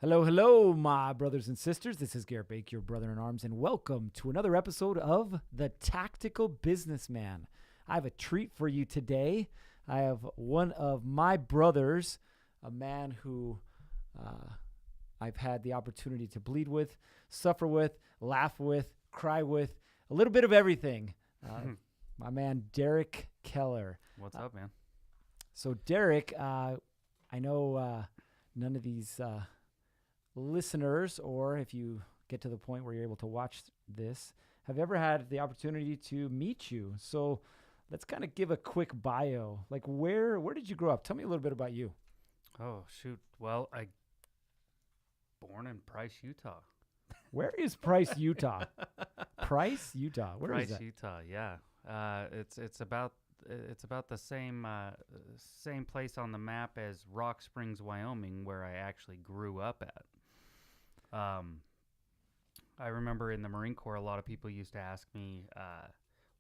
Hello, hello, my brothers and sisters. This is Garrett Bake, your brother in arms, and welcome to another episode of The Tactical Businessman. I have a treat for you today. I have one of my brothers, a man who I've had the opportunity to bleed with, suffer with, laugh with, cry with, a little bit of everything. My man, Derek Keller. What's up, man? So, Derek, I know none of these listeners, or if you get to the point where you're able to watch this, have ever had the opportunity to meet you. So let's kind of give a quick bio. Like, where did you grow up? Tell me a little bit about you. Oh, shoot. Well, I born in Price, Utah. Where is Price, Utah? Price, Utah. Where Price, is that? Utah. Yeah. It's about the same place on the map as Rock Springs, Wyoming, where I actually grew up at. I remember in the Marine Corps, a lot of people used to ask me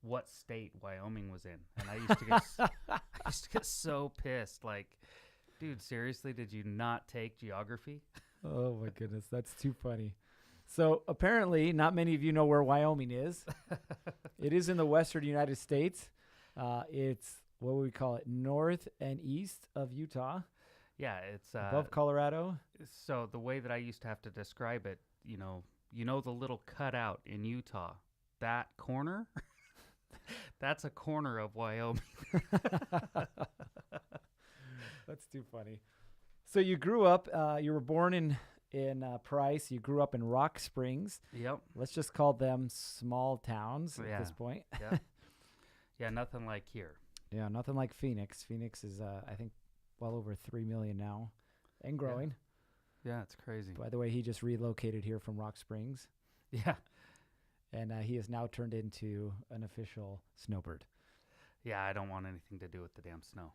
what state Wyoming was in, and I used to get so pissed. Like, dude, seriously, did you not take geography? Oh my goodness, that's too funny. So apparently, not many of you know where Wyoming is. It is in the western United States. It's, what would we call it, north and east of Utah. Yeah, it's Above Colorado. So the way that I used to have to describe it, you know the little cutout in Utah, that corner, that's a corner of Wyoming. That's too funny. So you grew up, you were born in Price. You grew up in Rock Springs. Yep. Let's just call them small towns at this point. Yeah. Yeah, nothing like here. Yeah, nothing like Phoenix. Phoenix is, I think, well over 3 million now and growing. Yeah, it's crazy. By the way, he just relocated here from Rock Springs. Yeah. And he has now turned into an official snowbird. Yeah, I don't want anything to do with the damn snow.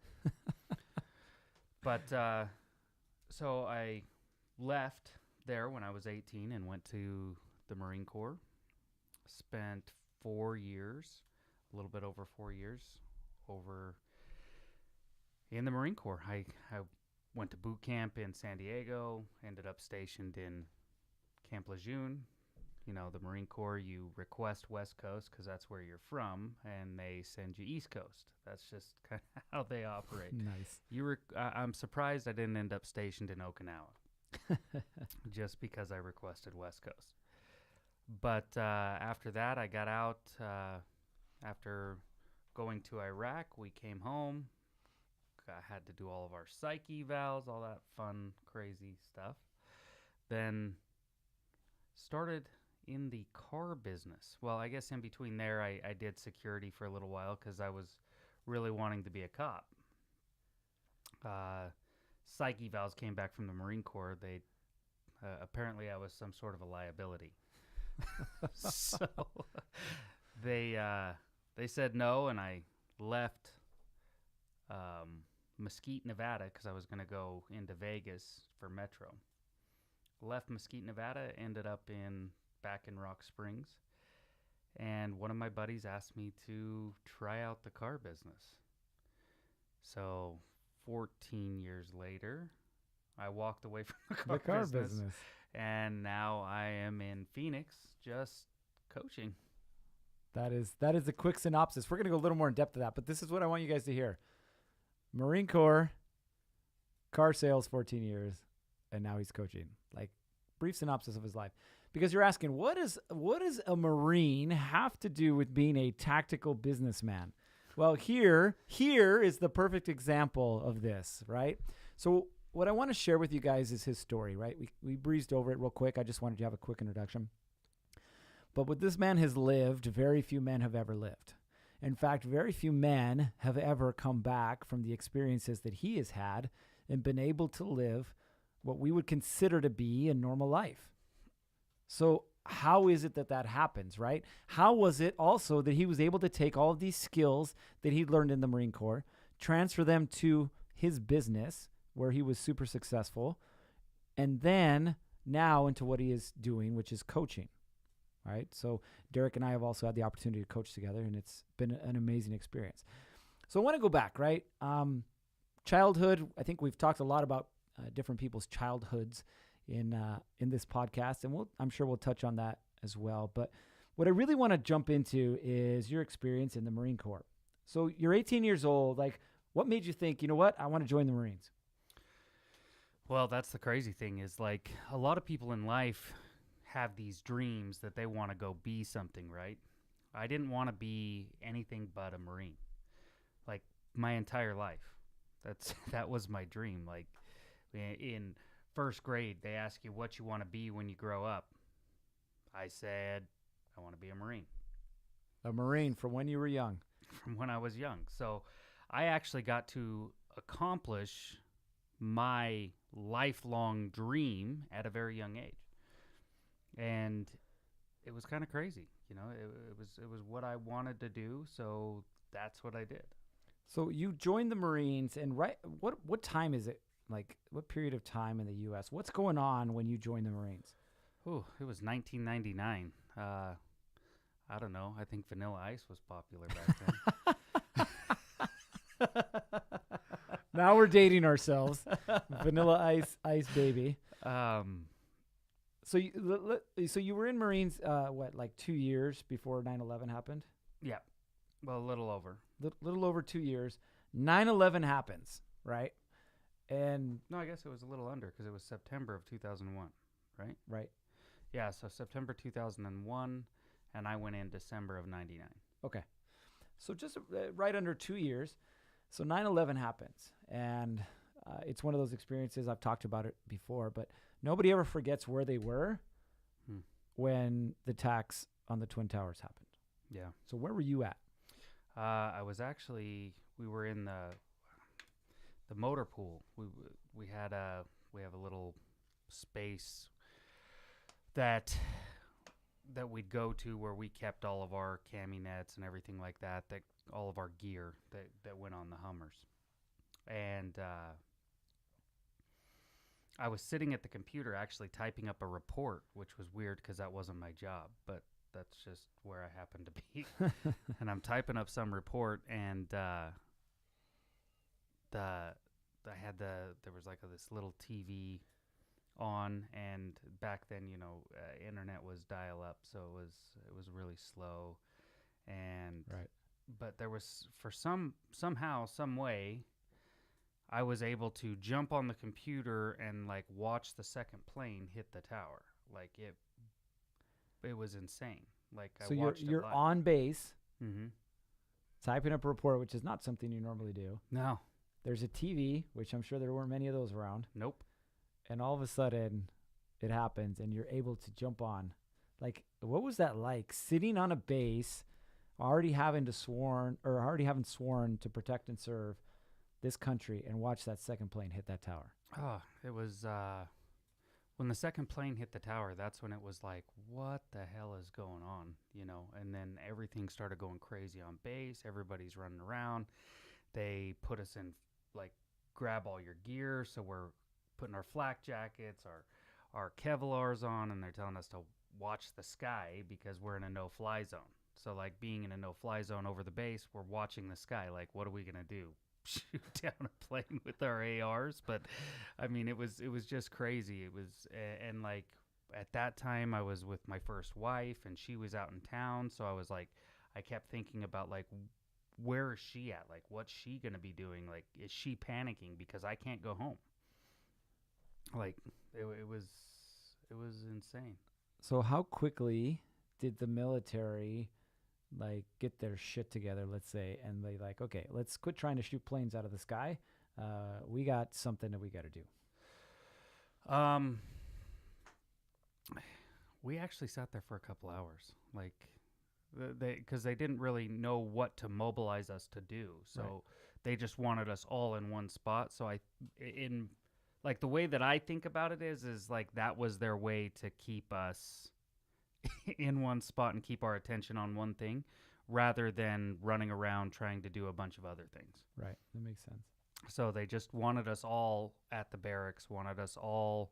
But so I left there when I was 18 and went to the Marine Corps. Spent 4 years, a little bit over 4 years, over in the Marine Corps. I went to boot camp in San Diego, ended up stationed in Camp Lejeune. You know, the Marine Corps, you request West Coast because that's where you're from, and they send you East Coast. That's just kind of how they operate. Nice. I'm surprised I didn't end up stationed in Okinawa just because I requested West Coast. But after that, I got out. After going to Iraq, we came home. I had to do all of our psych evals, all that fun, crazy stuff. Then started in the car business. Well, I guess in between there, I did security for a little while because I was really wanting to be a cop. Psych evals came back from the Marine Corps. They apparently I was some sort of a liability. So they said no, and I left Mesquite, Nevada, because I was going to go into Vegas for Metro. Left Mesquite, Nevada, ended up back in Rock Springs, and one of my buddies asked me to try out the car business. So 14 years later, I walked away from the car business, and now I am in Phoenix just coaching. That is a quick synopsis. We're going to go a little more in depth to that, but this is what I want you guys to hear. Marine Corps, car sales, 14 years, and now he's coaching. Like, brief synopsis of his life. Because you're asking, what does a Marine have to do with being a tactical businessman? Well, here is the perfect example of this, right? So what I want to share with you guys is his story, right? We breezed over it real quick. I just wanted to have a quick introduction. But what this man has lived, very few men have ever lived. In fact, very few men have ever come back from the experiences that he has had and been able to live what we would consider to be a normal life. So how is it that happens, right? How was it also that he was able to take all of these skills that he'd learned in the Marine Corps, transfer them to his business where he was super successful, and then now into what he is doing, which is coaching? Right. So Derek and I have also had the opportunity to coach together, and it's been an amazing experience. So I want to go back, right? Childhood. I think we've talked a lot about different people's childhoods in this podcast, and I'm sure we'll touch on that as well. But what I really want to jump into is your experience in the Marine Corps. So you're 18 years old. Like, what made you think, you know what, I want to join the Marines? Well, that's the crazy thing is, like, a lot of people in life have these dreams that they want to go be something, right? I didn't want to be anything but a Marine, like, my entire life. That was my dream. Like, in first grade, they ask you what you want to be when you grow up. I said, I want to be a Marine. A Marine from when you were young. From when I was young. So I actually got to accomplish my lifelong dream at a very young age. And it was kind of crazy. You know, it was what I wanted to do. So that's what I did. So you joined the Marines, and what time is it? Like, what period of time in the U.S.? What's going on when you joined the Marines? Oh, it was 1999. I don't know. I think Vanilla Ice was popular back then. Now we're dating ourselves. Vanilla Ice baby. So you were in Marines, like 2 years before 9/11 happened? Yeah. Well, a little over. Little over 2 years. 9/11 happens, right? And no, I guess it was a little under because it was September of 2001, right? Right. Yeah, so September 2001, and I went in December of 99. Okay. So just right under 2 years. So 9/11 happens, and it's one of those experiences. I've talked about it before, but nobody ever forgets where they were when the attacks on the Twin Towers happened. Yeah. So where were you at? We were in the motor pool. We have a little space that we'd go to where we kept all of our cami nets and everything like that all of our gear that went on the Hummers. And I was sitting at the computer actually typing up a report, which was weird because that wasn't my job, but that's just where I happened to be. And I'm typing up some report, and there was like this little TV on, and back then, internet was dial up, so it was really slow. And right. But there was, for somehow, some way, I was able to jump on the computer and like watch the second plane hit the tower. Like it was insane. Like, so I watched you're live. on base, Mm-hmm. typing up a report, which is not something you normally do. No. There's a TV, which I'm sure there weren't many of those around. Nope. And all of a sudden, it happens, and you're able to jump on. Like, what was that like? Sitting on a base, already having sworn to protect and serve this country, and watch that second plane hit that tower. Oh, it was when the second plane hit the tower. That's when it was like, what the hell is going on? And then everything started going crazy on base. Everybody's running around. They put us in, like, grab all your gear. So we're putting our flak jackets, our Kevlars on, and they're telling us to watch the sky because we're in a no-fly zone. So, like, being in a no-fly zone over the base, we're watching the sky. Like, what are we gonna do? Shoot down a plane with our ARs? But I mean, it was just crazy. It was, and like, at that time, I was with my first wife, and she was out in town. So I was like, I kept thinking about, like, where is she at? Like, what's she gonna be doing? Like, is she panicking because I can't go home? Like, it was insane. So how quickly did the military, like, get their shit together, let's say, and they like, okay, let's quit trying to shoot planes out of the sky. We got something that we got to do. We actually sat there for a couple hours, like, because they didn't really know what to mobilize us to do, so right. They just wanted us all in one spot. So like, the way that I think about it is like that was their way to keep us in one spot and keep our attention on one thing rather than running around trying to do a bunch of other things. Right. That makes sense. So they just wanted us all at the barracks, wanted us all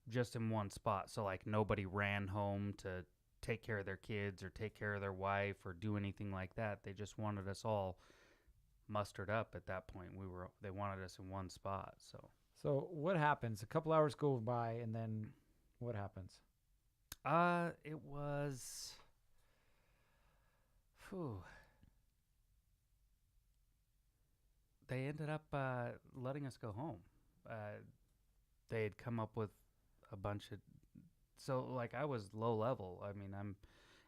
just in one spot. So, like, nobody ran home to take care of their kids or take care of their wife or do anything like that. They just wanted us all mustered up at that point. They wanted us in one spot. So what happens? A couple hours go by, and then what happens? It was. Phew. They ended up letting us go home. They had come up with a bunch of. So like I was low level. I mean, I'm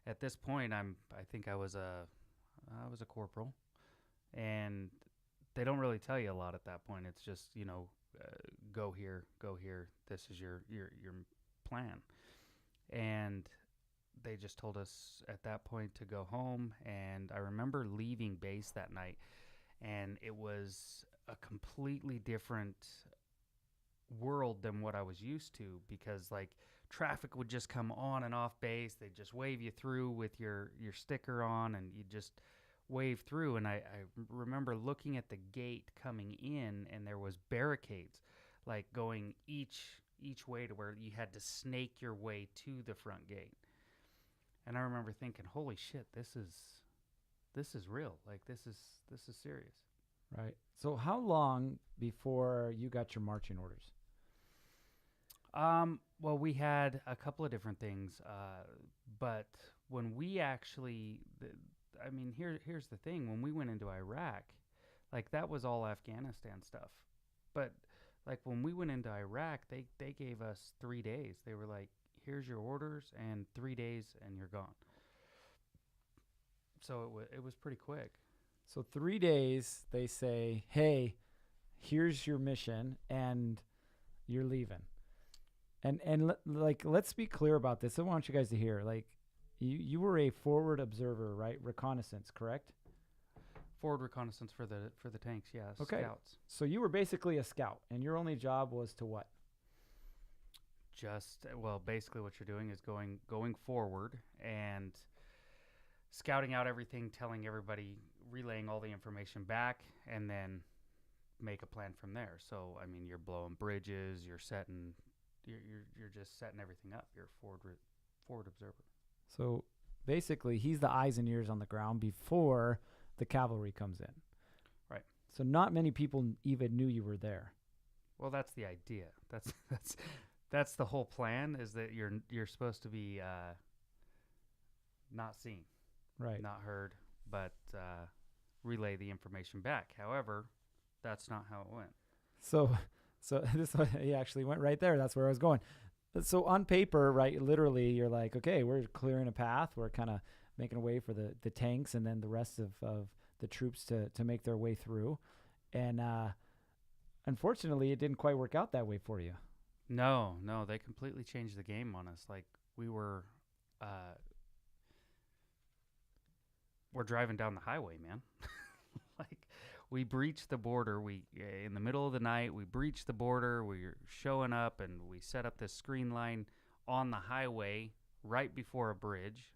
at this point. I think I was a corporal, and they don't really tell you a lot at that point. It's just go here, go here. This is your plan, and they just told us at that point to go home. And I remember leaving base that night, and it was a completely different world than what I was used to, because like traffic would just come on and off base. They'd just wave you through with your sticker on, and you just wave through. And I remember looking at the gate coming in, and there was barricades like going each way to where you had to snake your way to the front gate. And I remember thinking, holy shit, this is real. Like this is serious. Right. So how long before you got your marching orders? Well, we had a couple of different things, but when we actually, here's the thing: when we went into Iraq, like that was all Afghanistan stuff. But like when we went into Iraq, they gave us 3 days. They were like, "Here's your orders, and 3 days, and you're gone." So it was pretty quick. So 3 days, they say, "Hey, here's your mission," and you're leaving. And let's be clear about this. I want you guys to hear. Like, you were a forward observer, right? Reconnaissance, correct? Forward reconnaissance for the tanks, yes. Okay. Scouts. So you were basically a scout, and your only job was to what? Basically what you're doing is going forward and scouting out everything, telling everybody, relaying all the information back, and then make a plan from there. So, I mean, you're blowing bridges, you're just setting everything up. You're a forward observer. So basically, he's the eyes and ears on the ground before the cavalry comes in. Right. So not many people even knew you were there. Well, that's the idea. That's the whole plan, is that you're supposed to be not seen, right, not heard, but relay the information back. However, that's not how it went. So this he actually went right there. That's where I was going. So on paper, right, literally, you're like, okay, we're clearing a path. We're kind of making a way for the tanks and then the rest of the troops to make their way through. And unfortunately, it didn't quite work out that way for you. No, they completely changed the game on us. Like we're driving down the highway, man. Like we breached the border. We in the middle of the night, we breached the border. We were showing up, and we set up this screen line on the highway right before a bridge,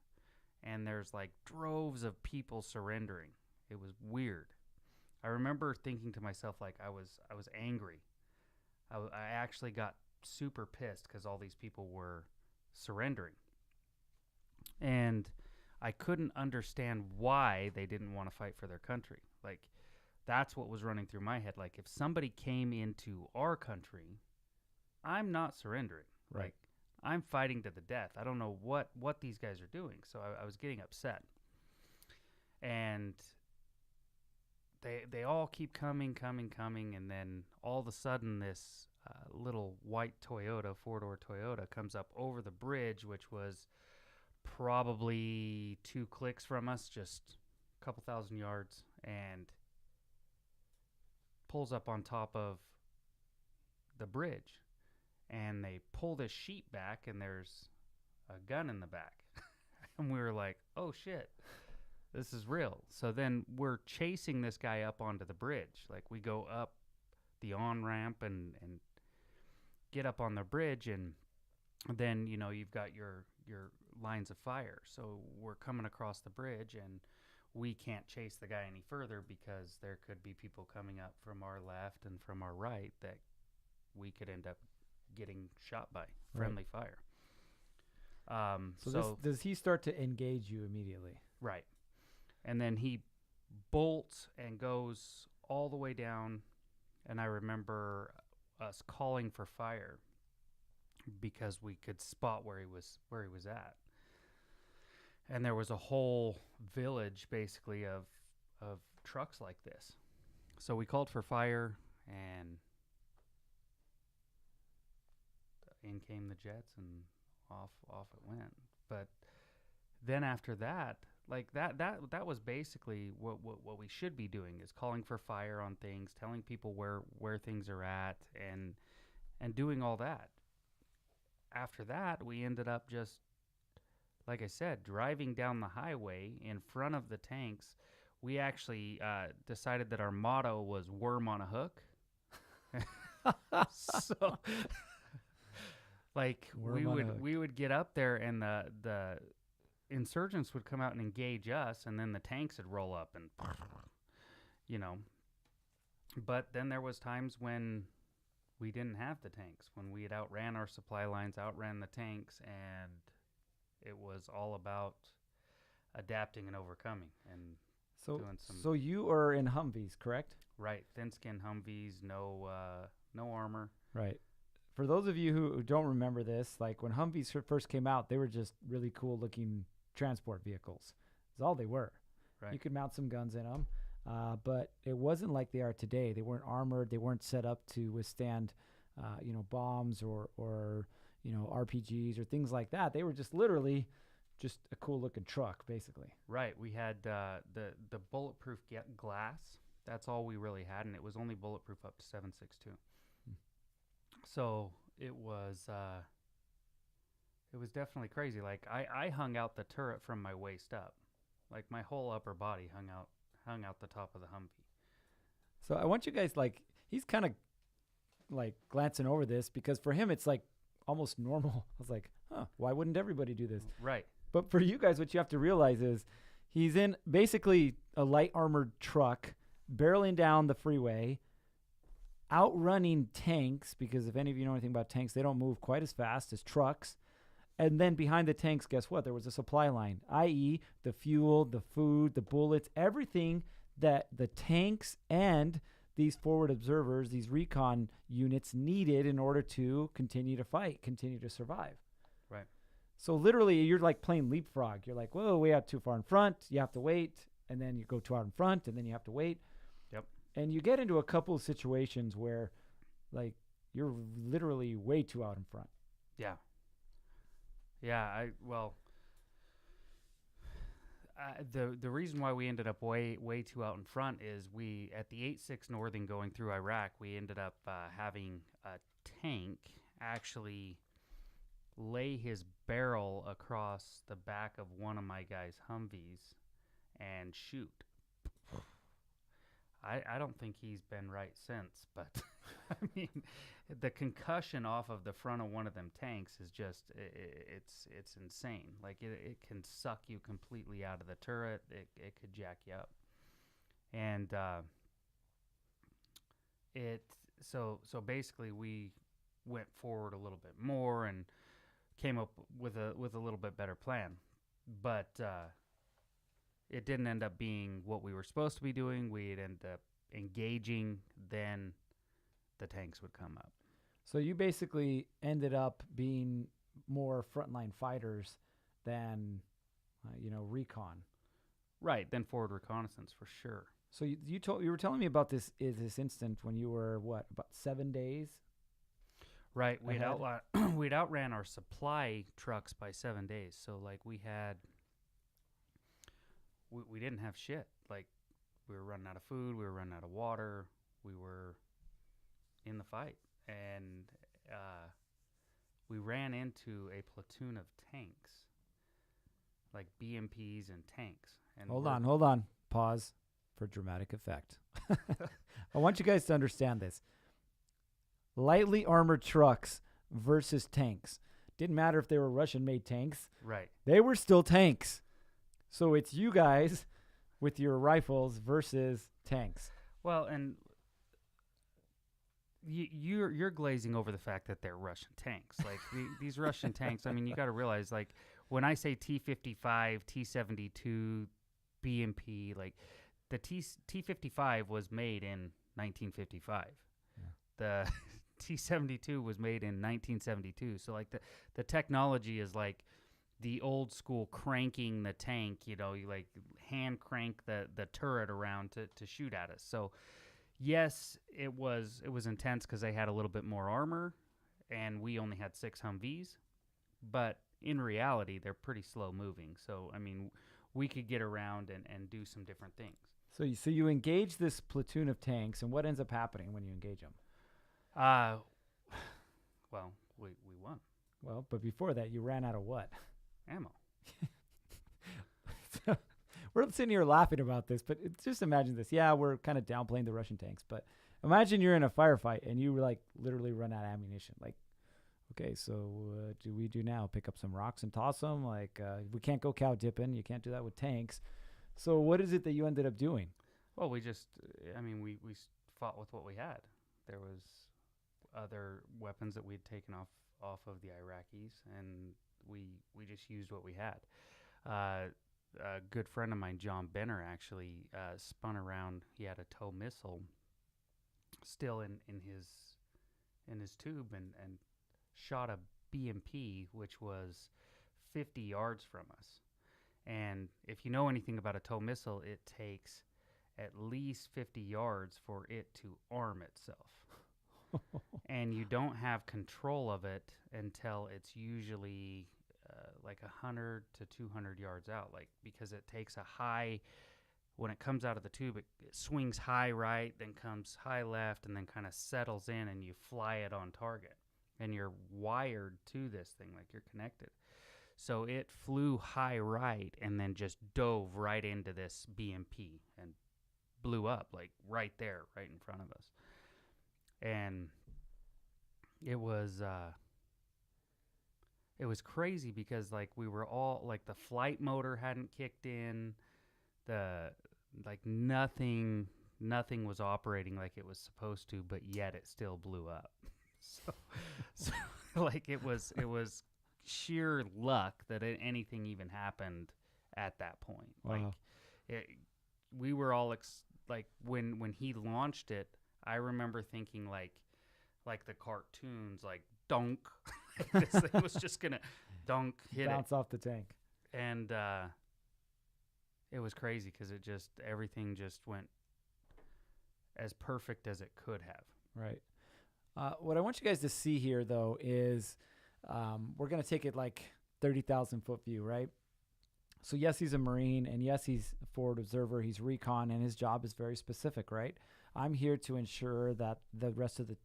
and there's like droves of people surrendering. It was weird. I remember thinking to myself, like I was angry. I actually got super pissed because all these people were surrendering, and I couldn't understand why they didn't want to fight for their country. Like that's what was running through my head. Like if somebody came into our country, I'm not surrendering. Right. Like I'm fighting to the death. I don't know what these guys are doing. So I was getting upset, and they all keep coming, and then all of a sudden this little white Toyota, four-door Toyota, comes up over the bridge, which was probably 2 clicks from us, just a couple thousand yards, and pulls up on top of the bridge. And they pull this sheet back, and there's a gun in the back. And we were like, oh shit, this is real. So then we're chasing this guy up onto the bridge. Like we go up the on-ramp and get up on the bridge, and then you've got your lines of fire. So we're coming across the bridge, and we can't chase the guy any further because there could be people coming up from our left and from our right that we could end up getting shot by friendly fire. So does he start to engage you immediately? Right. And then he bolts and goes all the way down. And I remember us calling for fire because we could spot where he was at. And there was a whole village basically of trucks like this. So we called for fire, and in came the jets, and off it went. But then after that, like that was basically what we should be doing, is calling for fire on things, telling people where things are at, and doing all that. After that, we ended up just, like I said, driving down the highway in front of the tanks. We actually decided that our motto was "Worm on a hook." So, like, we would get up there, and the insurgents would come out and engage us, and then the tanks would roll up, and But then there was times when we didn't have the tanks, when we had outran our supply lines, outran the tanks, and it was all about adapting and overcoming and doing some. So you are in Humvees, correct? Right, thin-skin Humvees, no armor. Right. For those of you who don't remember this, like when Humvees first came out, they were just really cool-looking transport vehicles. That's all they were. Right. You could mount some guns in them, but it wasn't like they are today. They weren't armored. They weren't set up to withstand, bombs or RPGs or things like that. They were just literally just a cool-looking truck, basically. Right. We had the bulletproof glass. That's all we really had, and it was only bulletproof up to 7.62. So it was definitely crazy. Like I hung out the turret from my waist up, like my whole upper body hung out the top of the Humvee. So I want you guys, like, he's kind of like glancing over this because for him it's like almost normal. I was like, why wouldn't everybody do this? Right. But for you guys, what you have to realize is he's in basically a light armored truck barreling down the freeway, outrunning tanks, because if any of you know anything about tanks, they don't move quite as fast as trucks. And then behind the tanks, guess what? There was a supply line, i.e. the fuel, the food, the bullets, everything that the tanks and these forward observers, these recon units needed in order to continue to fight, continue to survive. Right. So literally, you're like playing leapfrog. You're like, whoa, way out too far in front. You have to wait. And then you go too out in front, and then you have to wait. Yep. And you get into a couple of situations where, like, you're literally way too out in front. Yeah. Yeah. The reason why we ended up way too out in front is we, at the 8-6 Northern going through Iraq, we ended up having a tank actually lay his barrel across the back of one of my guys' Humvees and shoot. I don't think he's been right since, but I mean, the concussion off of the front of one of them tanks is just, it's insane. Like it can suck you completely out of the turret. It could jack you up. And so basically we went forward a little bit more and came up with a little bit better plan. But it didn't end up being what we were supposed to be doing. We'd end up engaging, then the tanks would come up. So you basically ended up being more frontline fighters than, recon. Right, then forward reconnaissance for sure. So you were telling me about this instant when you were about 7 days? Right, we'd outran our supply trucks by 7 days. So like we didn't have shit. Like we were running out of food, we were running out of water, we were in the fight, and we ran into a platoon of tanks, like BMPs and tanks. And hold on. Pause for dramatic effect. I want you guys to understand this. Lightly armored trucks versus tanks. Didn't matter if they were Russian-made tanks. Right. They were still tanks. So it's you guys with your rifles versus tanks. Well, and you're glazing over the fact that they're Russian tanks. Like these Russian tanks, I mean, you got to realize, like, when I say T-55, T-72, BMP, like, the T-55 was made in 1955. Yeah. T-72 was made in 1972. So like the technology is like the old school cranking the tank, you like hand crank the turret around to shoot at us. So yes, it was intense because they had a little bit more armor and we only had 6 Humvees, but in reality they're pretty slow moving. So I mean, we could get around and do some different things. So you engage this platoon of tanks, and what ends up happening when you engage them? Well, we won. Well, but before that, you ran out of what? Ammo. So we're sitting here laughing about this, but just imagine this. Yeah, we're kind of downplaying the Russian tanks, but imagine you're in a firefight and you like literally run out of ammunition. Like, okay, so what do we do now? Pick up some rocks and toss them? Like, we can't go cow dipping. You can't do that with tanks. So what is it that you ended up doing? Well, we fought with what we had. There was other weapons that we'd taken off of the Iraqis, and we just used what we had. A good friend of mine, John Benner, actually spun around. He had a tow missile still in his tube and shot a BMP, which was 50 yards from us. And if you know anything about a tow missile, it takes at least 50 yards for it to arm itself. And you don't have control of it until it's usually like 100 to 200 yards out, like because it takes a high, when it comes out of the tube, it swings high right, then comes high left, and then kind of settles in, and you fly it on target. And you're wired to this thing, like you're connected. So it flew high right and then just dove right into this BMP and blew up, like right there, right in front of us. And it was crazy because like we were all like, the flight motor hadn't kicked in, nothing was operating like it was supposed to, but yet it still blew up. So like it was sheer luck that anything even happened at that point. Wow. Like we were all like when he launched it, I remember thinking like the cartoons, like dunk. This thing was just gonna dunk, hit bounce off the tank, and it was crazy because everything just went as perfect as it could have. Right. What I want you guys to see here, though, is we're going to take it like 30,000 foot view, right? So yes, he's a Marine, and yes, he's a forward observer. He's recon, and his job is very specific, right? I'm here to ensure that the rest of the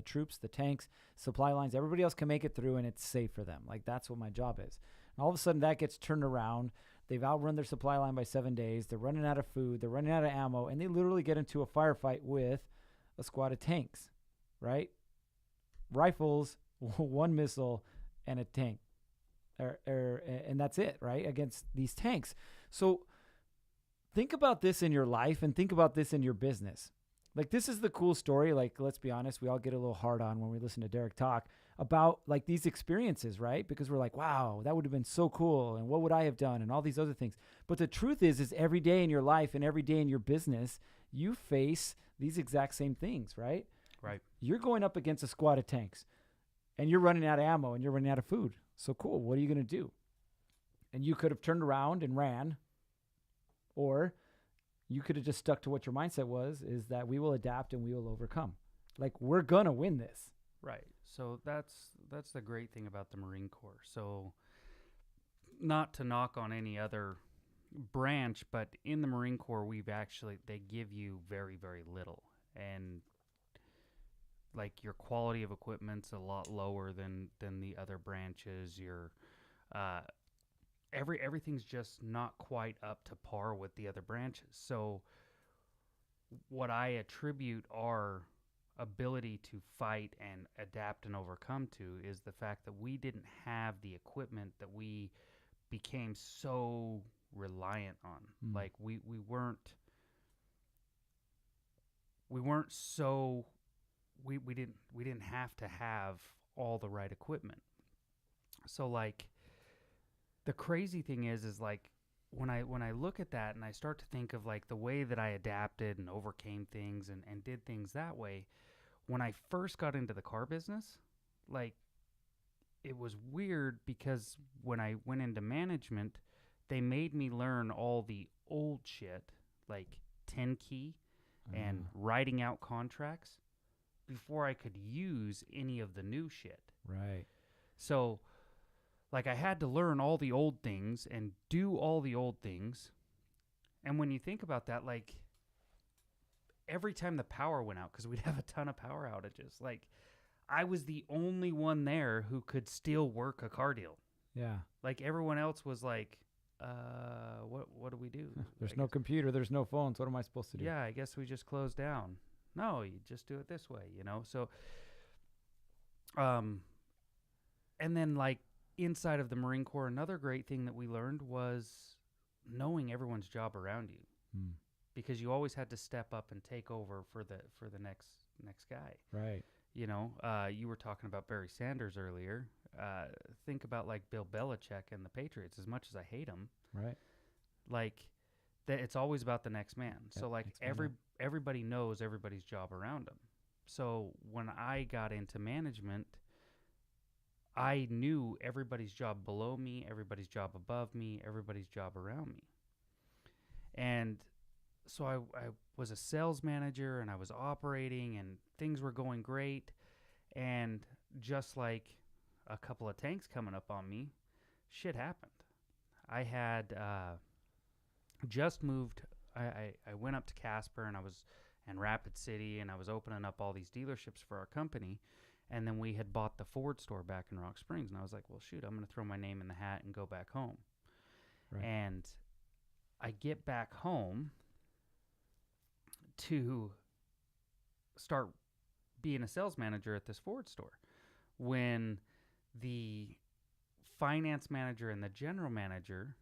troops, the tanks, supply lines, everybody else can make it through, and it's safe for them. Like, that's what my job is. And all of a sudden, that gets turned around. They've outrun their supply line by 7 days. They're running out of food. They're running out of ammo, and they literally get into a firefight with a squad of tanks, right? Rifles, one missile, and a tank. And that's it, right? Against these tanks. So think about this in your life and think about this in your business. Like, this is the cool story. Like, let's be honest, we all get a little hard on when we listen to Derek talk about like these experiences, right? Because we're like, wow, that would have been so cool. And what would I have done? And all these other things. But the truth is every day in your life and every day in your business, you face these exact same things, right? Right. You're going up against a squad of tanks and you're running out of ammo and you're running out of food. So cool. What are you going to do? And you could have turned around and ran, or you could have just stuck to what your mindset was, is that we will adapt and we will overcome. Like, we're going to win this. Right. So that's the great thing about the Marine Corps. So not to knock on any other branch, but in the Marine Corps, they give you very, very little. And like, your quality of equipment's a lot lower than the other branches. Your everything's just not quite up to par with the other branches. So what I attribute our ability to fight and adapt and overcome to is the fact that we didn't have the equipment that we became so reliant on. Like, we didn't have to have all the right equipment. So like, the crazy thing is like, when I look at that and I start to think of like the way that I adapted and overcame things and did things that way, when I first got into the car business, like, it was weird because when I went into management, they made me learn all the old shit, like 10 key and writing out contracts before I could use any of the new shit. Right. So, like, I had to learn all the old things and do all the old things. And when you think about that, like, every time the power went out, because we'd have a ton of power outages, like, I was the only one there who could still work a car deal. Yeah. Like, everyone else was like, what do we do? There's no computer. There's no phones. What am I supposed to do? Yeah, I guess we just close down. No, you just do it this way, you know? So, and then, like, inside of the Marine Corps, another great thing that we learned was knowing everyone's job around you, because you always had to step up and take over for the next guy. Right. You know, you were talking about Barry Sanders earlier. Think about, like, Bill Belichick and the Patriots. As much as I hate him, Right. like, that it's always about the next man. So, like, next man up. everybody knows everybody's job around them. So when I got into management, I knew everybody's job below me, everybody's job above me, everybody's job around me. And so I was a sales manager, and I was operating, and things were going great. And just like a couple of tanks coming up on me, shit happened. I had just moved. I went up to Casper, and and Rapid City, and I was opening up all these dealerships for our company. And then we had bought the Ford store back in Rock Springs, and I was like, well, shoot, I'm going to throw my name in the hat and go back home. Right. And I get back home to start being a sales manager at this Ford store when the finance manager and the general manager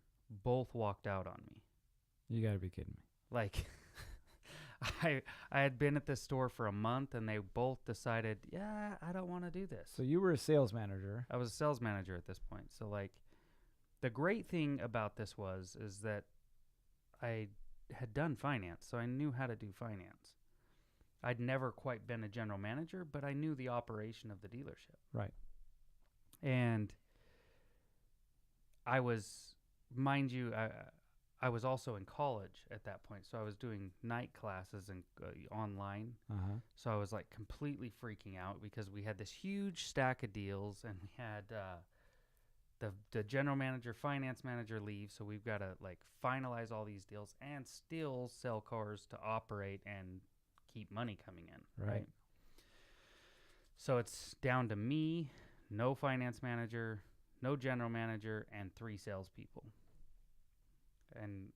both walked out on me. You got to be kidding me. Like, I had been at this store for a month, and they both decided, yeah, I don't want to do this. So you were a sales manager. I was a sales manager at this point. So, like, the great thing about this is that I had done finance, so I knew how to do finance. I'd never quite been a general manager, but I knew the operation of the dealership. Right. And I was, mind you, I was also in college at that point, so I was doing night classes and online. So I was, like, completely freaking out because we had this huge stack of deals, and we had the general manager, finance manager leave, so we've got to, like, finalize all these deals and still sell cars to operate and keep money coming in. Right. So it's down to me, no finance manager, no general manager, and 3 salespeople. And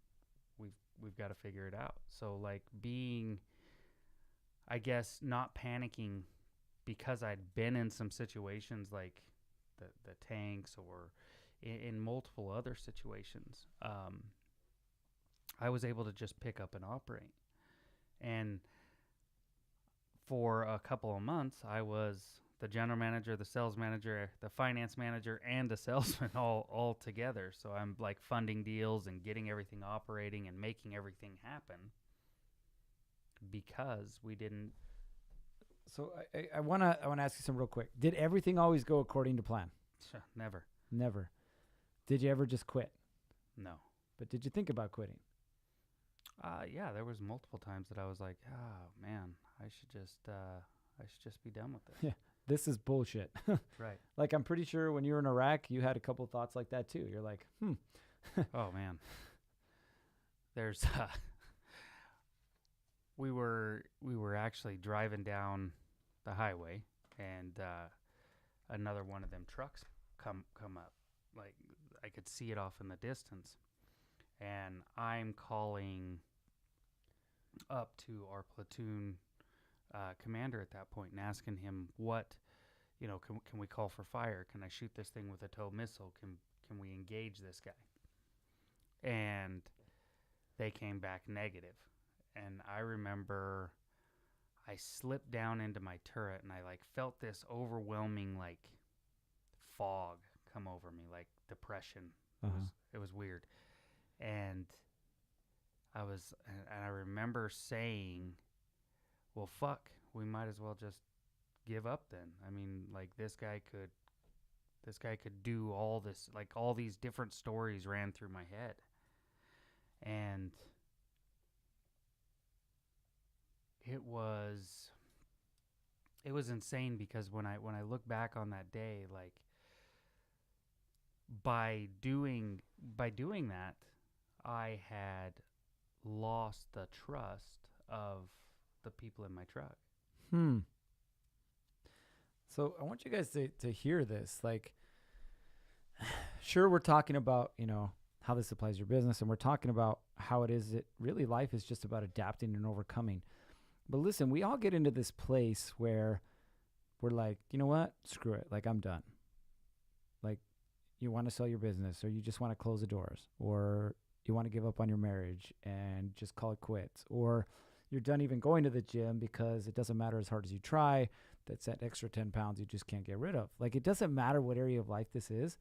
we've got to figure it out. So, like, being, I guess, not panicking because I'd been in some situations like the tanks or in multiple other situations, I was able to just pick up and operate. And for a couple of months, I was the general manager, the sales manager, the finance manager, and the salesman all together. So I'm, like, funding deals and getting everything operating and making everything happen because we didn't. So I wanna ask you something real quick. Did everything always go according to plan? Never. Never. Did you ever just quit? No. But did you think about quitting? Yeah, there was multiple times that I was like, oh man, I should just be done with this. Yeah. This is bullshit. Right. Like, I'm pretty sure when you were in Iraq, you had a couple thoughts like that too. You're like, Oh man. There's we were actually driving down the highway, and another one of them trucks come up. Like, I could see it off in the distance, and I'm calling up to our platoon commander at that point and asking him, what, can we call for fire? Can I shoot this thing with a TOW missile? Can we engage this guy? And they came back negative. And I remember I slipped down into my turret, and I, like, felt this overwhelming, like, fog come over me, like depression. It was weird. And I remember saying, well, fuck, we might as well just give up then. I mean, like this guy could do all this, like all these different stories ran through my head. And it was insane because when I look back on that day, like by doing that, I had lost the trust of the people in my truck. So I want you guys to hear this. Like, sure, we're talking about, how this applies to your business, and we're talking about how it is that really life is just about adapting and overcoming. But listen, we all get into this place where we're like, you know what? Screw it. Like, I'm done. Like, you want to sell your business, or you just want to close the doors, or you want to give up on your marriage and just call it quits, or you're done even going to the gym because it doesn't matter as hard as you try. That's that extra 10 pounds you just can't get rid of. Like, it doesn't matter what area of life this is.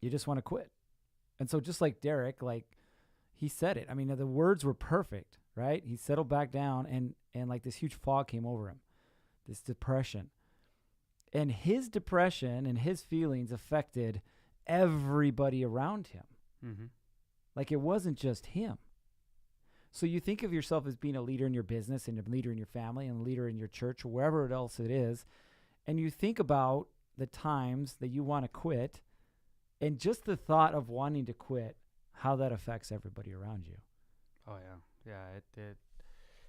You just want to quit. And so just like Derek, like he said it. I mean, the words were perfect, right? He settled back down and like this huge fog came over him, this depression. And his depression and his feelings affected everybody around him. Mm-hmm. Like, it wasn't just him. So you think of yourself as being a leader in your business and a leader in your family and a leader in your church or wherever else it is. And you think about the times that you want to quit, and just the thought of wanting to quit, how that affects everybody around you. Oh yeah. Yeah.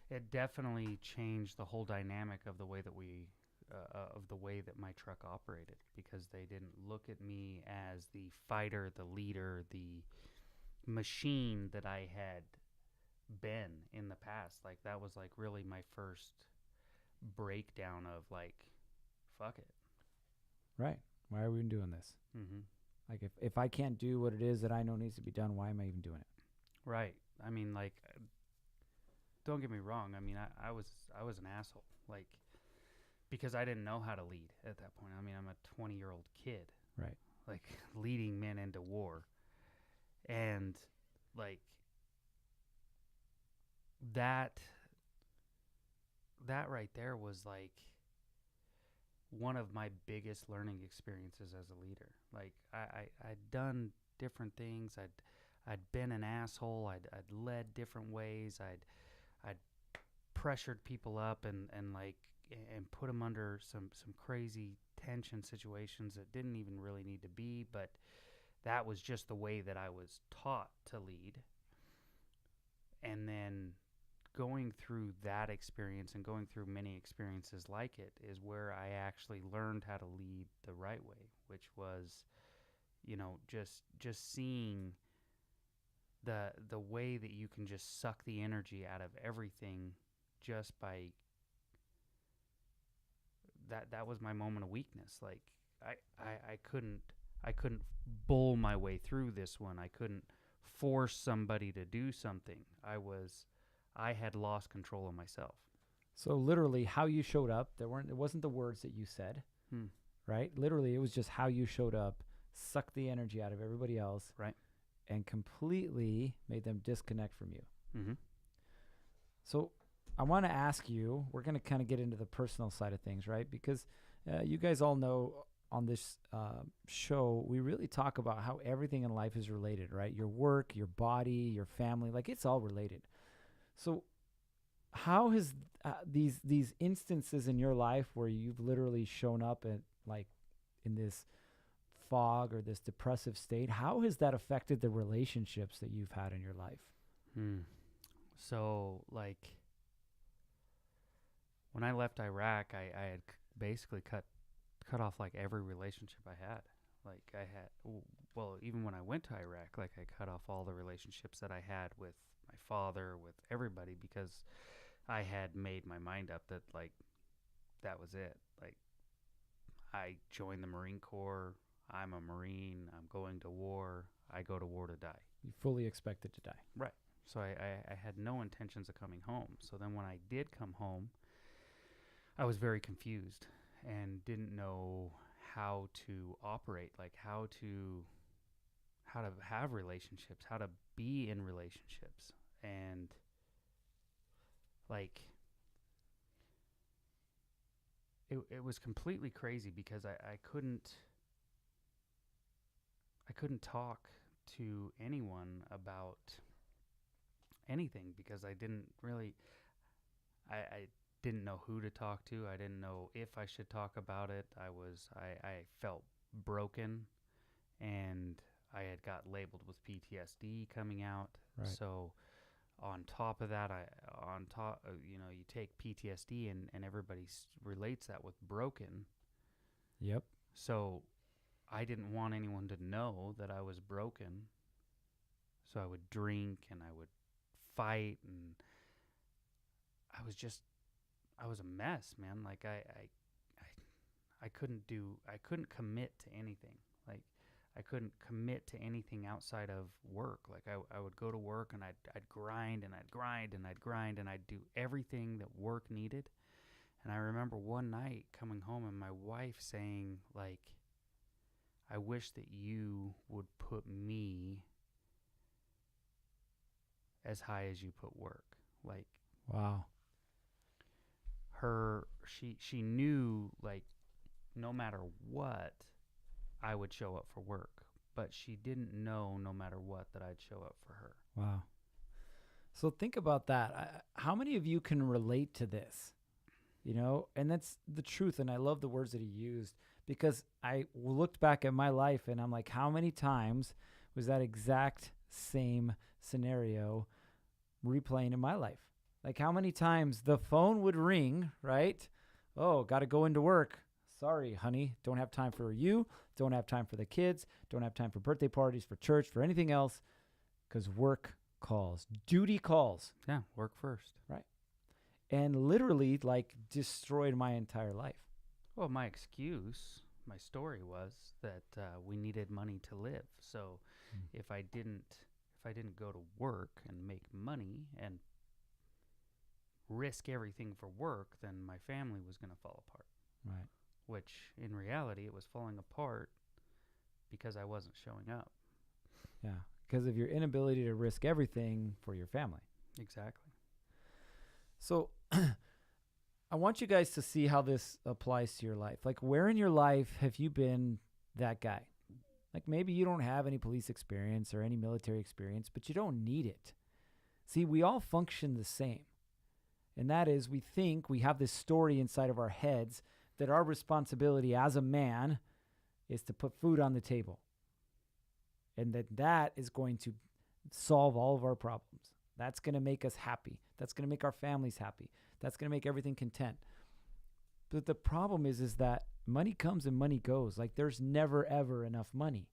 It definitely changed the whole dynamic of the way that my truck operated, because they didn't look at me as the fighter, the leader, the machine that I had been in the past. Like, that was like really my first breakdown of like, fuck it. Right. Why are we even doing this? Mm-hmm. Like, if I can't do what it is that I know needs to be done, why am I even doing it? Right. I mean, like, don't get me wrong. I mean, I was an asshole. Like, because I didn't know how to lead at that point. I mean, I'm a 20-year-old kid. Right. Like, leading men into war. And, like, that right there was, like, one of my biggest learning experiences as a leader. Like, I'd done different things. I'd been an asshole. I'd led different ways. I'd pressured people up and put them under some crazy tension situations that didn't even really need to be, but that was just the way that I was taught to lead. And then going through that experience and going through many experiences like it is where I actually learned how to lead the right way, which was, just seeing the way that you can just suck the energy out of everything just by that was my moment of weakness. Like, I couldn't bull my way through this one. I couldn't force somebody to do something. I had lost control of myself. So literally how you showed up, it wasn't the words that you said, right? Literally, it was just how you showed up, sucked the energy out of everybody else, right, and completely made them disconnect from you. Mm-hmm. So I want to ask you, we're going to kind of get into the personal side of things, right? Because you guys all know on this show, we really talk about how everything in life is related, right? Your work, your body, your family, like, it's all related. So how has these instances in your life where you've literally shown up at, like, in this fog or this depressive state, how has that affected the relationships that you've had in your life? So, like, when I left Iraq, I had basically cut off like every relationship I had. Like, even when I went to Iraq, like, I cut off all the relationships that I had with my father, with everybody, because I had made my mind up that, like, that was it. Like, I joined the Marine Corps. I'm a Marine. I'm going to war. I go to war to die. You fully expected to die. Right. So I had no intentions of coming home. So then when I did come home, I was very confused and didn't know how to operate, like how to have relationships, how to be in relationships. And, like, it was completely crazy because I couldn't talk to anyone about anything because I didn't know who to talk to. I didn't know if I should talk about it. I felt broken, and I had got labeled with PTSD coming out. Right. So on top of that, you take PTSD and everybody relates that with broken. Yep. So I didn't want anyone to know that I was broken. So I would drink and I would fight, and I was a mess, man. Like I couldn't commit to anything. Like I couldn't commit to anything outside of work. Like I would go to work and I'd grind and I'd grind and I'd grind and I'd do everything that work needed. And I remember one night coming home and my wife saying, like, I wish that you would put me as high as you put work. Like, Wow. she knew, like, no matter what, I would show up for work, but she didn't know no matter what that I'd show up for her. Wow. So think about that. How many of you can relate to this? You know, and that's the truth. And I love the words that he used, because I looked back at my life and I'm like, how many times was that exact same scenario replaying in my life? Like, how many times the phone would ring, right? Oh, got to go into work. Sorry, honey, don't have time for you. Don't have time for the kids. Don't have time for birthday parties, for church, for anything else, because work calls, duty calls. Yeah, work first. And literally, like, destroyed my entire life. Well, my story was that we needed money to live. So if I didn't go to work and make money and risk everything for work, then my family was going to fall apart. Right. Which in reality, it was falling apart because I wasn't showing up. Yeah, because of your inability to risk everything for your family. Exactly. So I want you guys to see how this applies to your life. Like, where in your life have you been that guy? Like, maybe you don't have any police experience or any military experience, but you don't need it. See, we all function the same. And that is, we think we have this story inside of our heads that our responsibility as a man is to put food on the table. And that is going to solve all of our problems. That's going to make us happy. That's going to make our families happy. That's going to make everything content. But the problem is that money comes and money goes. Like, there's never, ever enough money.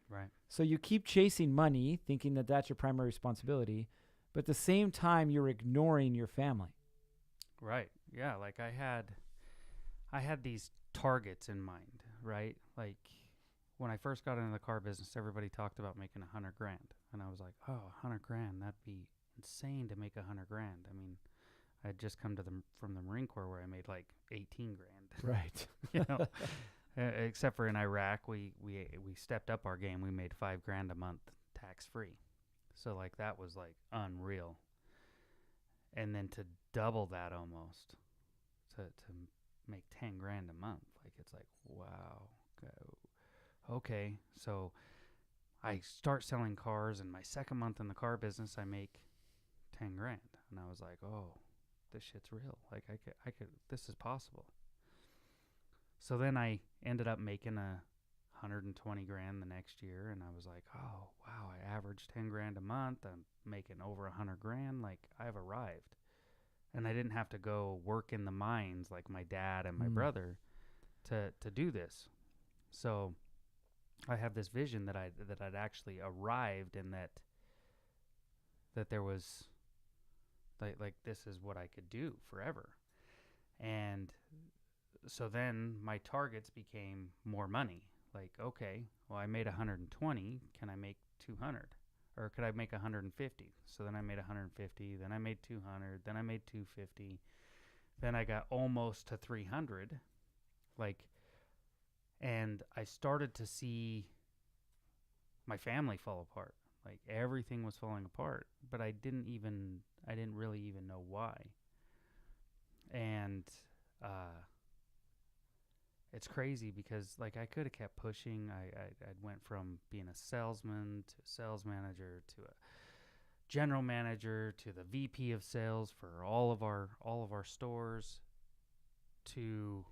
Right. So you keep chasing money, thinking that that's your primary responsibility, but at the same time, you're ignoring your family. Right. Yeah. Like I had these targets in mind, right? Like when I first got into the car business, everybody talked about making $100,000. And I was like, oh, $100,000, that'd be insane to make $100,000. I mean, I had just come from the Marine Corps where I made like 18 grand. Right. You know, except for in Iraq, we stepped up our game. We made $5,000 a month tax free. So like that was like unreal. And then to double that almost to make 10 grand a month, like it's like, wow. Okay. So I start selling cars, and my second month in the car business, I make 10 grand. And I was like, oh, this shit's real. Like I could, this is possible. So then I ended up making 120 grand the next year. And I was like, oh, wow, I averaged 10 grand a month. I'm making over 100 grand. Like I've arrived. And I didn't have to go work in the mines like my dad and my brother to do this. So I have this vision that I'd actually arrived, and that there was like this is what I could do forever. And so then my targets became more money. Like, okay, well, I made 120. Can I make 200? Or could I make 150? So then I made 150. Then I made 200. Then I made 250. Then I got almost to 300. Like, and I started to see my family fall apart. Like everything was falling apart, but I didn't really even know why. And it's crazy because like I could have kept pushing. I went from being a salesman to a sales manager to a general manager to the VP of sales for all of our stores to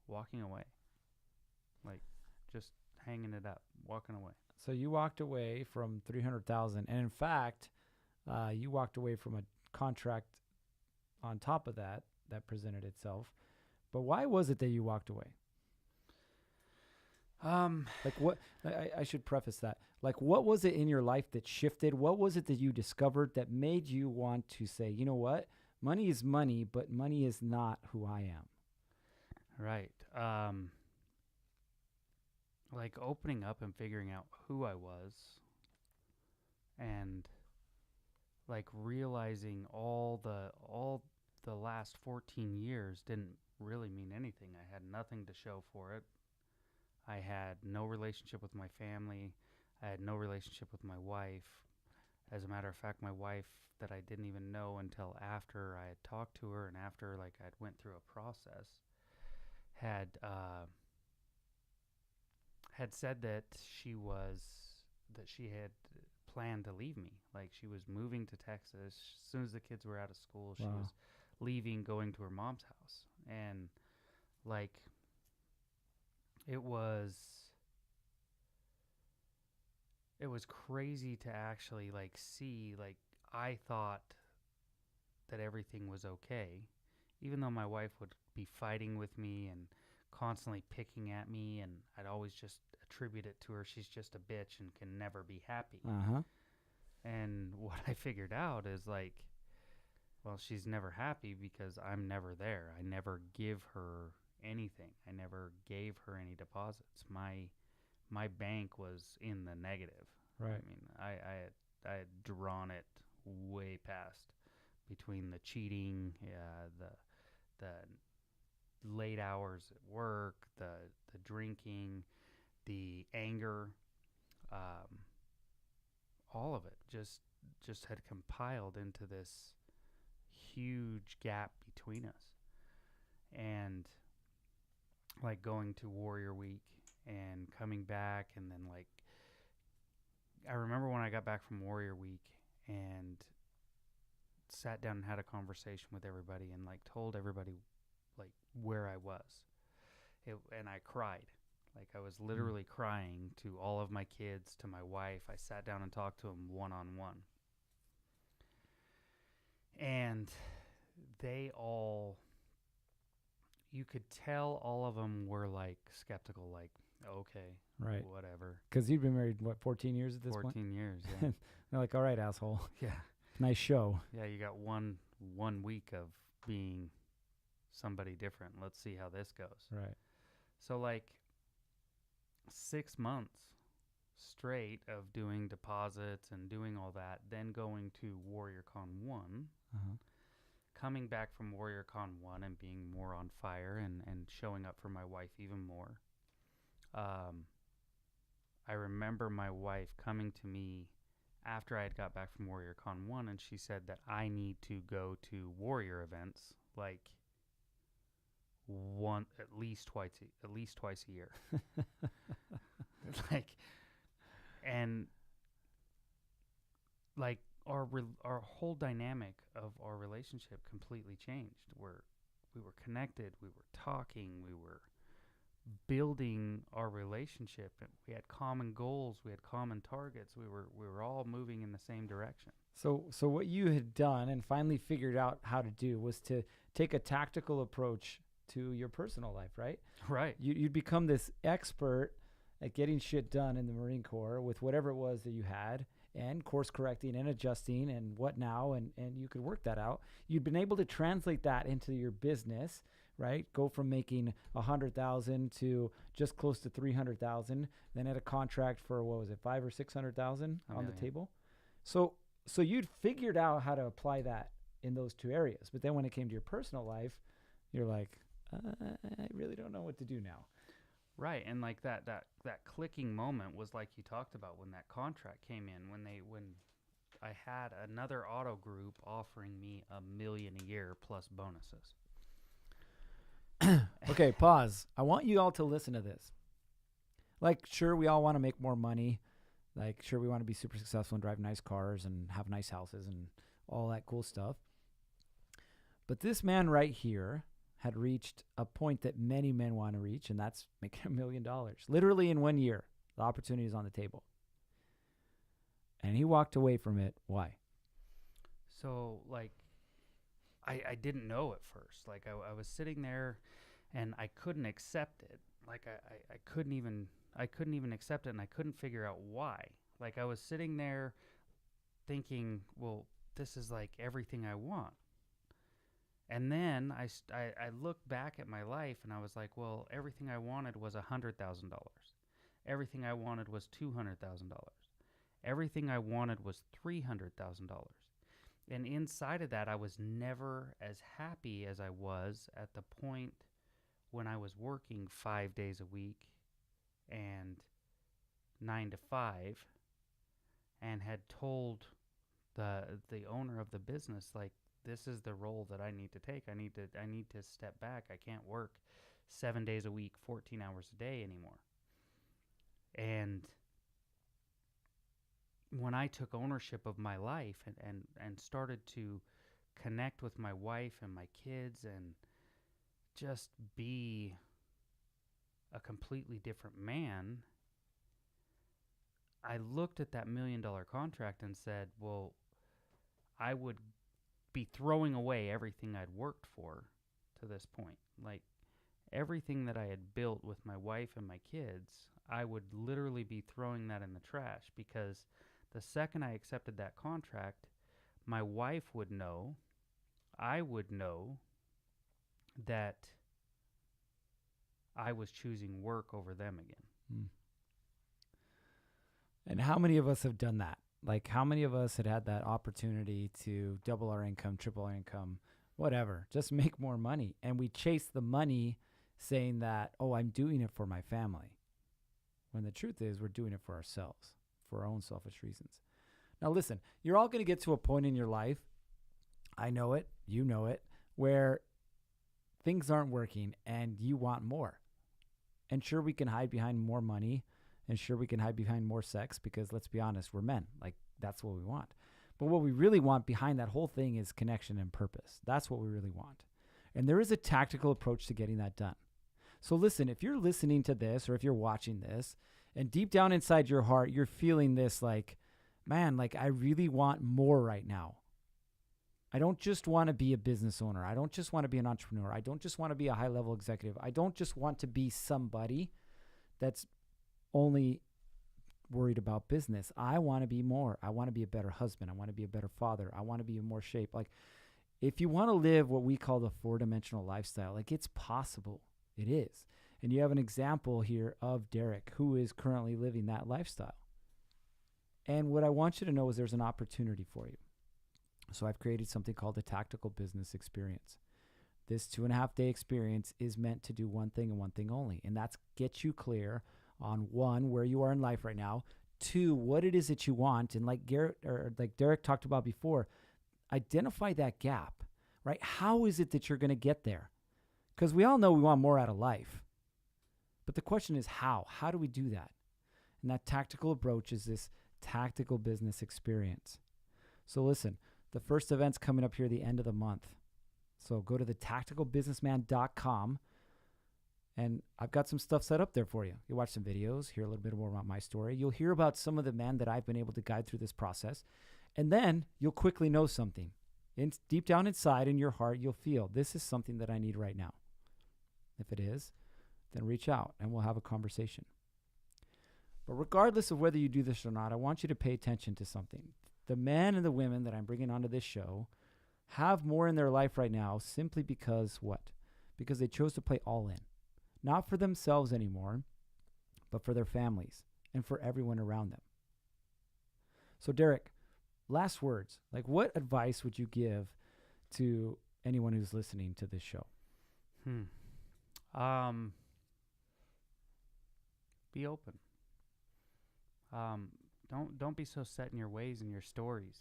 walking away. Like just hanging it up, walking away. So you walked away from 300,000, and in fact, you walked away from a contract on top of that presented itself. But why was it that you walked away? Like what? I should preface that. Like, what was it in your life that shifted? What was it that you discovered that made you want to say, you know what? Money is money, but money is not who I am. Right. Like opening up and figuring out who I was, and like realizing all the last 14 years didn't really mean anything. I had nothing to show for it. I had no relationship with my family. I had no relationship with my wife. As a matter of fact, my wife that I didn't even know until after I had talked to her and after like I'd went through a process had said that she had planned to leave me. Like she was moving to Texas as soon as the kids were out of school. She was leaving, going to her mom's house, and like it was crazy to actually like see. Like I thought that everything was okay, even though my wife would be fighting with me and constantly picking at me, and I'd always just attribute it to her. She's just a bitch and can never be happy. And what I figured out is like, well, she's never happy because I'm never there. I never give her anything. I never gave her any deposits. My bank was in the negative. Right. I mean, I had drawn it way past between the cheating, the late hours at work, the drinking, the anger, all of it just had compiled into this huge gap between us. And like going to Warrior Week and coming back, and then like I remember when I got back from Warrior Week and sat down and had a conversation with everybody and like told everybody like where I was. And I cried. Like I was literally crying to all of my kids, to my wife. I sat down and talked to them one-on-one. And they all, you could tell all of them were like skeptical, like, okay, right, whatever. Because you'd been married, what, 14 years at this point? 14 years, yeah. They're like, all right, asshole. Yeah. Nice show. Yeah, you got one week of being somebody different. Let's see how this goes. Right. So like 6 months straight of doing deposits and doing all that, then going to WarriorCon 1, coming back from WarriorCon 1 and being more on fire and showing up for my wife even more. I remember my wife coming to me after I had got back from WarriorCon 1, and she said that I need to go to Warrior events like at least twice a year. Like, and like our whole dynamic of our relationship completely changed. We were connected, we were talking, we were building our relationship. We had common goals, we had common targets. We were all moving in the same direction. So what you had done and finally figured out how to do was to take a tactical approach to your personal life, right? Right. You'd become this expert at getting shit done in the Marine Corps with whatever it was that you had, and course correcting and adjusting and what now, and you could work that out. You'd been able to translate that into your business, right? Go from making 100,000 to just close to 300,000, then had a contract for, what was it, 500,000 or 600,000 on the table. So you'd figured out how to apply that in those two areas. But then when it came to your personal life, you're like, I really don't know what to do now. Right. And like that clicking moment was like you talked about when that contract came in, when I had another auto group offering me $1 million a year plus bonuses. Okay, pause. I want you all to listen to this. Like, sure, we all want to make more money. Like, sure, we want to be super successful and drive nice cars and have nice houses and all that cool stuff. But this man right here had reached a point that many men want to reach, and that's making $1 million. Literally in 1 year, the opportunity is on the table. And he walked away from it. Why? So, like, I didn't know at first. Like, I was sitting there, and I couldn't accept it. Like, I couldn't even accept it, and I couldn't figure out why. Like, I was sitting there thinking, well, this is like everything I want. And then I looked back at my life, and I was like, well, everything I wanted was $100,000. Everything I wanted was $200,000. Everything I wanted was $300,000. And inside of that, I was never as happy as I was at the point when I was working 5 days a week and 9 to 5, and had told the owner of the business, like, this is the role that I need to take. I need to step back. I can't work 7 days a week, 14 hours a day anymore. And when I took ownership of my life and started to connect with my wife and my kids and just be a completely different man, I looked at that $1 million contract and said, well, I would be throwing away everything I'd worked for to this point. Like, everything that I had built with my wife and my kids, I would literally be throwing that in the trash, because the second I accepted that contract, my wife would know, I would know that I was choosing work over them again. Mm. And how many of us have done that? Like, how many of us had that opportunity to double our income, triple our income, whatever, just make more money? And we chase the money saying that, oh, I'm doing it for my family. When the truth is, we're doing it for ourselves, for our own selfish reasons. Now, listen, you're all going to get to a point in your life, I know it, you know it, where things aren't working and you want more. And sure, we can hide behind more money. And sure, we can hide behind more sex, because let's be honest, we're men. Like, that's what we want. But what we really want behind that whole thing is connection and purpose. That's what we really want. And there is a tactical approach to getting that done. So listen, if you're listening to this, or if you're watching this, and deep down inside your heart, you're feeling this like, man, like, I really want more right now. I don't just want to be a business owner. I don't just want to be an entrepreneur. I don't just want to be a high-level executive. I don't just want to be somebody that's only worried about business. I want to be more. I want to be a better husband. I want to be a better father. I want to be in more shape. Like, if you want to live what we call the 4-dimensional lifestyle, like, it's possible. It is. And you have an example here of Derek, who is currently living that lifestyle. And what I want you to know is there's an opportunity for you. So I've created something called the Tactical Business Experience. This 2.5-day experience is meant to do one thing and one thing only, and that's get you clear on, 1, where you are in life right now, 2, what it is that you want. And like Derek talked about before, identify that gap, right? How is it that you're going to get there? Because we all know we want more out of life. But the question is how? How do we do that? And that tactical approach is this tactical business experience. So listen, the first event's coming up here at the end of the month. So go to thetacticalbusinessman.com. And I've got some stuff set up there for you. You'll watch some videos, hear a little bit more about my story. You'll hear about some of the men that I've been able to guide through this process. And then you'll quickly know something. Deep down inside in your heart, you'll feel this is something that I need right now. If it is, then reach out and we'll have a conversation. But regardless of whether you do this or not, I want you to pay attention to something. The men and the women that I'm bringing onto this show have more in their life right now simply because what? Because they chose to play all in. Not for themselves anymore, but for their families and for everyone around them. So Derek, last words. Like, what advice would you give to anyone who's listening to this show? Be open. Don't be so set in your ways and your stories.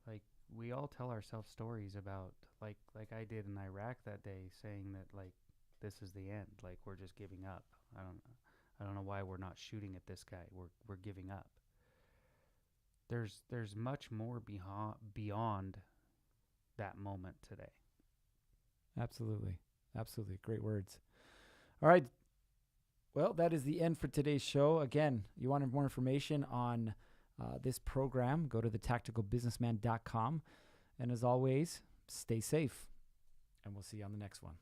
Like, we all tell ourselves stories about, like I did in Iraq that day, saying that, like, this is the end. Like, we're just giving up. I don't know why we're not shooting at this guy. We're giving up. There's much more beyond that moment today. Absolutely. Absolutely. Great words. All right. Well, that is the end for today's show. Again, you wanted more information on this program, go to thetacticalbusinessman.com. And as always, stay safe. And we'll see you on the next one.